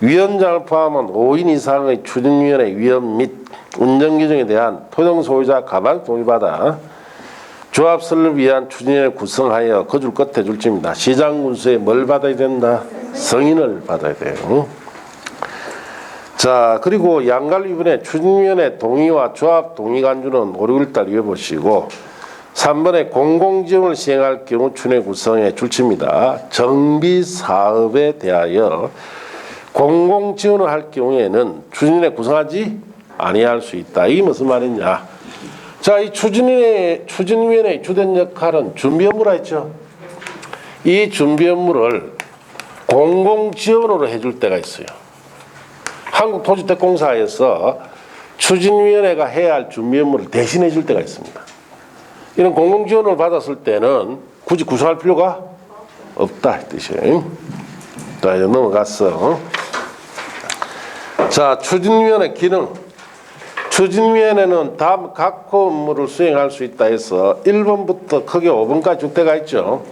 위원장을 포함한 5인 이상의 추진위원회 위원 및 운영 규정에 대한 토종 소유자 가반 동의받아 조합 설립을 위한 추진위원회 구성하여 그 줄 끝에 줄칩니다. 시장군수에 뭘 받아야 된다? 승인을 받아야 돼요. 자, 그리고 양갈위원회 추진위원회 동의와 조합 동의 간주는 5, 6일달 이어보시고 3번에 공공지원을 시행할 경우 추진위 구성의 줄치입니다. 정비사업에 대하여 공공지원을 할 경우에는 추진위원회 구성하지 아니할 수 있다. 이게 무슨 말이냐? 자, 이 추진위원회의 주된 역할은 준비 업무라 했죠. 이 준비 업무를 공공지원으로 해줄 때가 있어요. 한국토지특공사에서 추진위원회가 해야 할 준비 업무를 대신해 줄 때가 있습니다. 이런 공공지원을 받았을 때는 굳이 구성할 필요가 없다 이 뜻이에요. 자, 이제 넘어갔어. 자, 추진위원회 기능. 추진위원회는 다음 각 업무를 수행할 수 있다 해서 1번부터 크게 5번까지 줄 때가 있죠.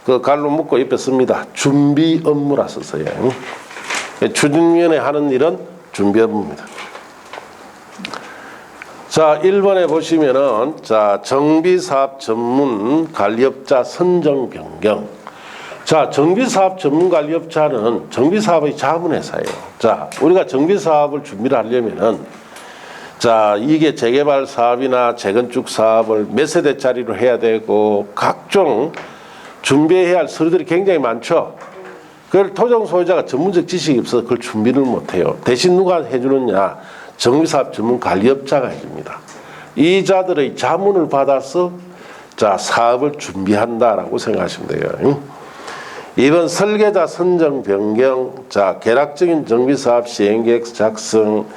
그 갈로 묶고 옆에 씁니다. 준비 업무라 썼어요. 추진위원회 하는 일은 준비 업무입니다. 자, 1번에 보시면은 자, 정비사업 전문 관리업자 선정 변경. 자, 정비사업 전문 관리업자는 정비사업의 자문회사예요. 자, 우리가 정비사업을 준비를 하려면은 자, 이게 재개발 사업이나 재건축 사업을 몇 세대짜리로 해야 되고 각종 준비해야 할 서류들이 굉장히 많죠. 그걸 토종 소유자가 전문적 지식이 없어서 그걸 준비를 못해요. 대신 누가 해주느냐? 정비사업 전문 관리업자가 해줍니다. 이 자들의 자문을 받아서 자, 사업을 준비한다라고 생각하시면 돼요. 이번 설계자 선정 변경, 자, 개락적인 정비사업 시행계획 작성,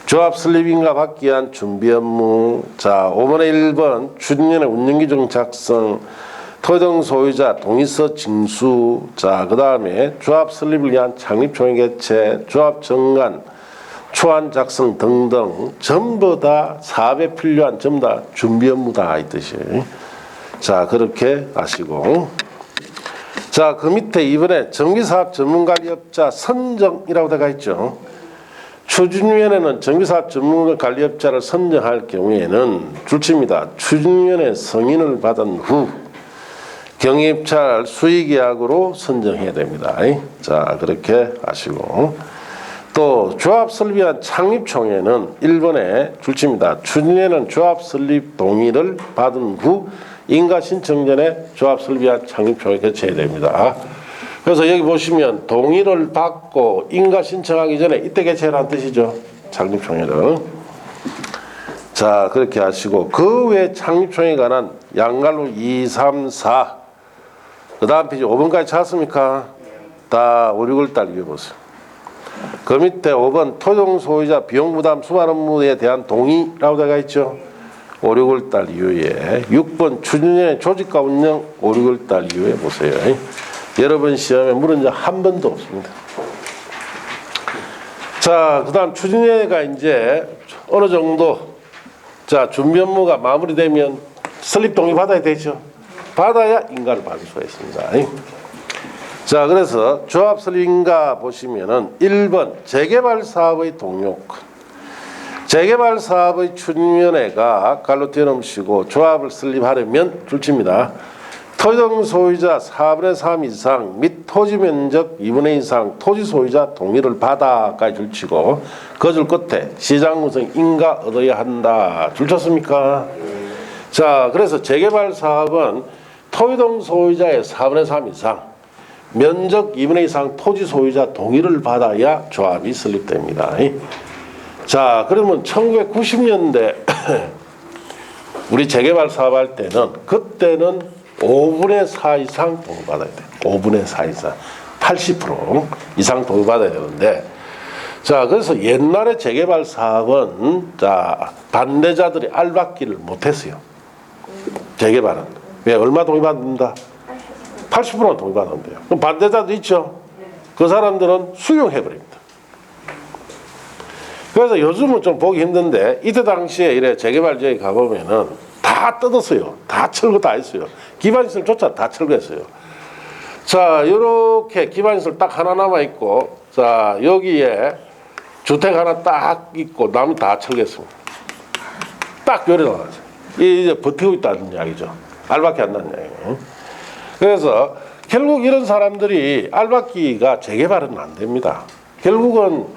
조합 설립인가 받기 위한 준비 업무, 자, 5번에 1번 추진위원회 운영기준 작성, 토종 소유자 동의서 징수, 자, 그 다음에 조합 설립을 위한 창립총회 개최, 조합 정관, 초안 작성 등등 전부 다 사업에 필요한 전부 다 준비 업무다 이 뜻이에요. 자, 그렇게 아시고. 자, 그 밑에 이번에 정비사업 전문관리업자 선정이라고 되어 있죠. 추진위원회는 정비사업 전문관리업자를 선정할 경우에는 줄칩니다. 추진위원회 승인을 받은 후 경입찰 수의계약으로 선정해야 됩니다. 자, 그렇게 아시고. 또 조합 설립 위한 창립총회는 1번에 줄칩니다. 추진위원회는 조합 설립 동의를 받은 후 인가 신청 전에 조합 설립 위한 창립총회 개최해야 됩니다. 그래서 여기 보시면 동의를 받고 인가 신청하기 전에 이때 개최라는 뜻이죠. 창립총회를. 자, 그렇게 하시고 그 외 창립총회에 관한 양갈로 2, 3, 4 그 다음 페이지 5번까지 찾았습니까? 다 5, 6월달 읽어보세요. 그 밑에 5번 토종 소유자 비용 부담 수반 업무에 대한 동의라고 되어 있죠. 5, 6월달 이후에 6번 추진위원회 조직과 운영 5, 6월달 이후에 보세요. 여러분 시험에 물은 적 한 번도 없습니다. 자, 그 다음 추진위원회가 이제 어느 정도 자, 준비 업무가 마무리되면 설립 동의 받아야 되죠. 받아야 인가를 받을 수가 있습니다. 자, 그래서 조합 설립인가 보시면은 1번 재개발 사업의 동료권. 재개발 사업의 추진위원회가 갈로 띄어놓으시고 조합을 설립하려면 줄칩니다. 토종 소유자 4분의 3 이상 및 토지 면적 2분의 2 이상 토지 소유자 동의를 받아까지 줄치고 그 줄 끝에 시장 구성 인가 얻어야 한다. 줄쳤습니까? 자, 그래서 재개발 사업은 토종 소유자의 4분의 3 이상 면적 2분의 2 이상 토지 소유자 동의를 받아야 조합이 설립됩니다. 자, 그러면 1990년대 우리 재개발 사업할 때는 그때는 5분의 4 이상 동의받아야 돼. 5분의 4 이상 80% 이상 동의받아야 되는데 자, 그래서 옛날에 재개발 사업은 자, 반대자들이 알받기를 못했어요. 재개발은. 왜? 얼마 동의받는다? 80%는 동의받는데요. 그럼 반대자도 있죠. 그 사람들은 수용해버립니다. 그래서 요즘은 좀 보기 힘든데 이때 당시에 이래 재개발 지역에 가보면은 다 뜯었어요. 다 철거 다 했어요. 기반시설조차 다 철거했어요. 자, 이렇게 기반시설 딱 하나 남아있고 자, 여기에 주택 하나 딱 있고 나머지 다 철거했습니다. 딱 요래 나왔어요. 이제 버티고 있다는 이야기죠. 알받기 한다는 이야기예요. 그래서 결국 이런 사람들이 알받기가 재개발은 안 됩니다. 결국은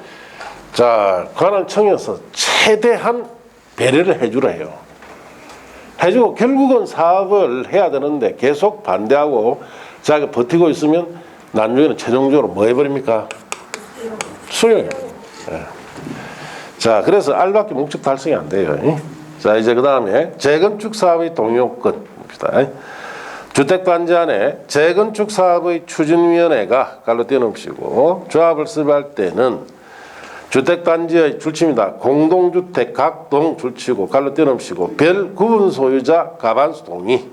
자, 관할청에서 최대한 배려를 해주라 해요. 해주고 결국은 사업을 해야 되는데 계속 반대하고 자기가 버티고 있으면 나중에는 최종적으로 뭐 해버립니까? 수용해요. 예. 자, 그래서 알박기 목적 달성이 안 돼요. 자, 이제 그 다음에 재건축 사업의 동요권입니다. 주택단지 안에 재건축 사업의 추진위원회가 깔로 띄워놓으시고 조합을 수립할 때는 주택단지의 줄치입니다. 공동주택 각동 줄치고 깔로 띄워놓으시고 별 구분 소유자 가반수 동의.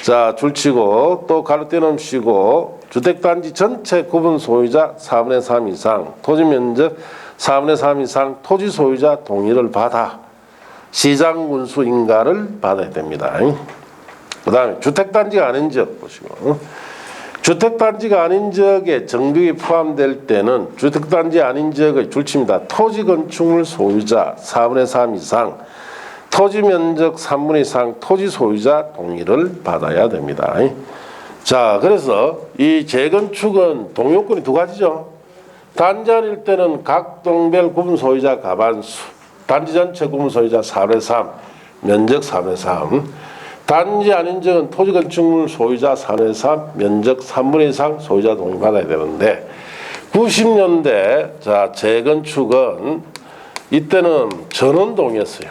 자, 줄치고 또 깔로 띄워놓으시고 주택단지 전체 구분 소유자 4분의 3 이상 토지면적 4분의 3 이상 토지 소유자 동의를 받아 시장군수 인가를 받아야 됩니다. 그 다음에 주택단지가 아닌 지역 보시고 주택단지가 아닌 지역에 정비가 포함될 때는 주택단지 아닌 지역의 줄치입니다. 토지건축물 소유자 4분의 3 이상 토지면적 3분의 2 이상 토지 소유자 동의를 받아야 됩니다. 자, 그래서 이 재건축은 동요권이 두 가지죠. 단지 아닐 때는 각 동별 구분 소유자 가반수 단지 전체 구분 소유자 4분의 3 면적 4분의 3 단지 아닌 지역은 토지 건축물 소유자 4분의 3 면적 3분의 2 이상 소유자 동의 받아야 되는데 90년대 자 재건축은 이때는 전원 동의였어요.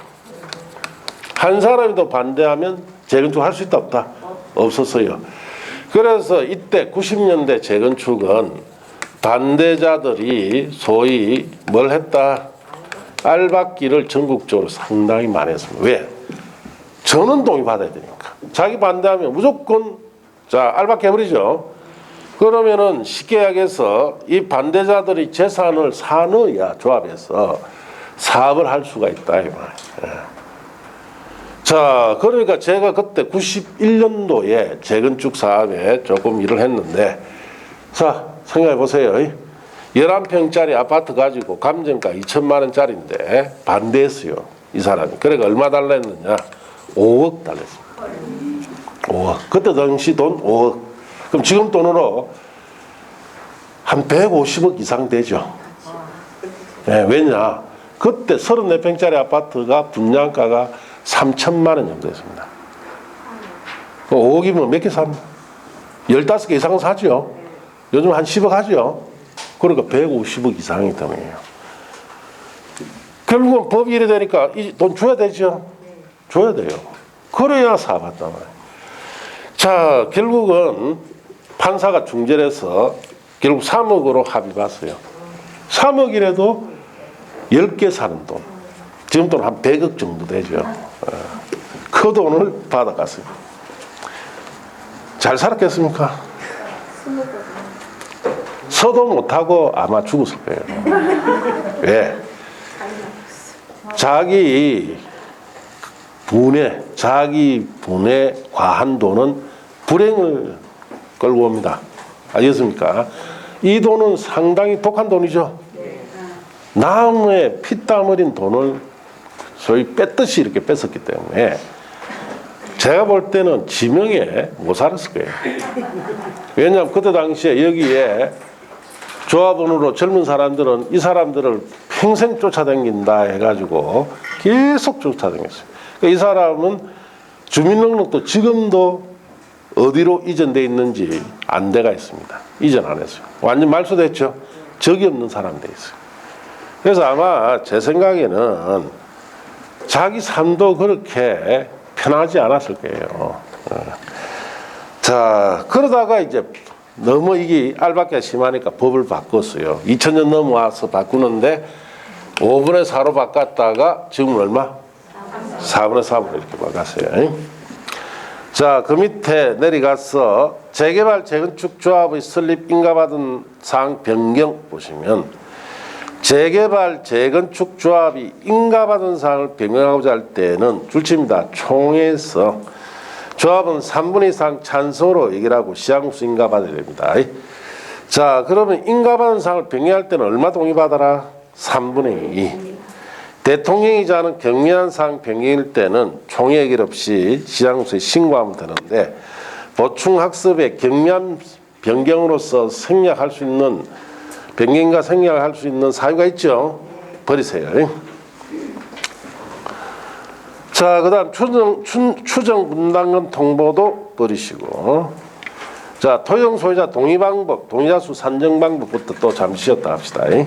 한 사람이 더 반대하면 재건축 할 수 있다 없다? 없었어요. 그래서 이때 90년대 재건축은 반대자들이 소위 뭘 했다? 알박기를 전국적으로 상당히 많이 했습니다. 왜? 전원 동의 받아야 되니까. 자기 반대하면 무조건 자 알박기 해버리죠. 그러면은 쉽게 이야기해서 이 반대자들이 재산을 사넣어야 조합해서 사업을 할 수가 있다 이 말이에요. 자, 그러니까 제가 그때 91년도에 재건축 사업에 조금 일을 했는데 자 생각해 보세요. 11평짜리 아파트 가지고 감정가 2천만 원짜리인데 반대했어요. 이 사람이. 그러니까 얼마 달라 했느냐? 5억 달랬습니다. 5억. 그때 당시 돈 5억. 그럼 지금 돈으로 한 150억 이상 되죠. 네, 왜냐? 그때 34평짜리 아파트가 분양가가 3천만 원 정도 했습니다. 5억이면 몇 개 삽니까? 15개 이상 사죠. 요즘 한 10억 하죠. 그러니까 150억 이상이 돈이에요. 결국은 법이 이래 되니까 이 돈 줘야 되죠. 줘야 돼요. 그래야 사업한단 말이에요. 자, 결국은 판사가 중재해서 결국 3억으로 합의 봤어요. 3억이라도 10개 사는 돈. 지금 돈 한 100억 정도 되죠. 그 돈을 받아갔어요. 잘 살았겠습니까? 서도 못하고 아마 죽었을 거예요. 왜? 자기 분에 과한 돈은 불행을 끌고 옵니다. 알겠습니까? 이 돈은 상당히 독한 돈이죠. 남의 피땀 흘린 돈을 소위 뺐듯이 이렇게 뺐었기 때문에 제가 볼 때는 지명에 못 살았을 거예요. 왜냐하면 그때 당시에 여기에 조합원으로 젊은 사람들은 이 사람들을 평생 쫓아다닌다 해가지고 계속 쫓아다녔어요. 그러니까 이 사람은 주민등록도 지금도 어디로 이전돼 있는지 안 돼가 있습니다. 이전 안 했어요. 완전 말소됐죠. 적이 없는 사람 돼 있어요. 그래서 아마 제 생각에는 자기 삶도 그렇게 편하지 않았을 거예요. 자, 그러다가 이제 너무 이게 알박기가 심하니까 법을 바꿨어요. 2000년 넘어와서 바꾸는데 5분의 4로 바꿨다가 지금 얼마? 4분의 4로 이렇게 바꿨어요. 자, 그 밑에 내려가서 재개발 재건축 조합의 설립 인가받은 사항 변경 보시면 재개발 재건축 조합이 인가받은 사항을 변경하고자 할 때는 줄칩니다. 총회에서 조합은 3분의 2 이상 찬성으로 얘기를 하고 시장군수 인가받아야 됩니다. 자, 그러면 인가받은 사항을 변경할 때는 얼마 동의받아라? 3분의 2. 대통령이자는 경미한 사항 변경일 때는 총회 얘기 없이 시장군수에 신고하면 되는데 보충학습의 경미한 변경으로서 생략할 수 있는 변경과 생략할 수 있는 사유가 있죠. 버리세요. 자, 자, 그다음 추정 분담금 통보도 버리시고. 자, 토용 소유자 동의 방법, 동의자 수 산정 방법부터 또 잠시 쉬었다 합시다. 예.